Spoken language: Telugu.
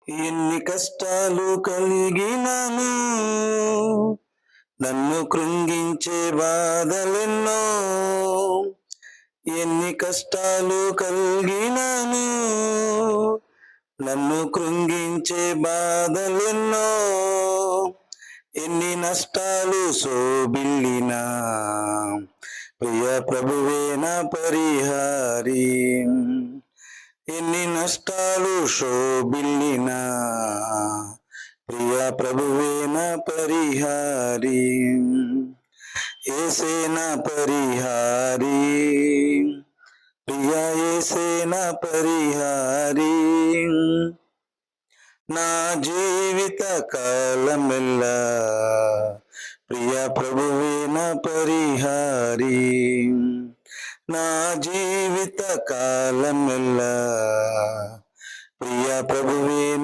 ఎన్ని కష్టాలు కలిగినను నన్ను కృంగించే బాధలెన్నో. ఎన్ని కష్టాలు కలిగినను నన్ను కృంగించే బాధలెన్నో. ఎన్ని నష్టాలు శోభిల్లినా ప్రియ ప్రభువే నా పరిహారి. ఎన్ని నష్టాలు శోభిల్లినా ప్రియ ప్రభువే నా పరిహారి. యేసే నా పరిహారి, ప్రియ యేసే నా పరిహారి. నా జీవిత కాలమెల్లా ప్రియ ప్రభువే నా పరిహారి. నా జీవిత కాలమెల్లా ప్రియ ప్రభువే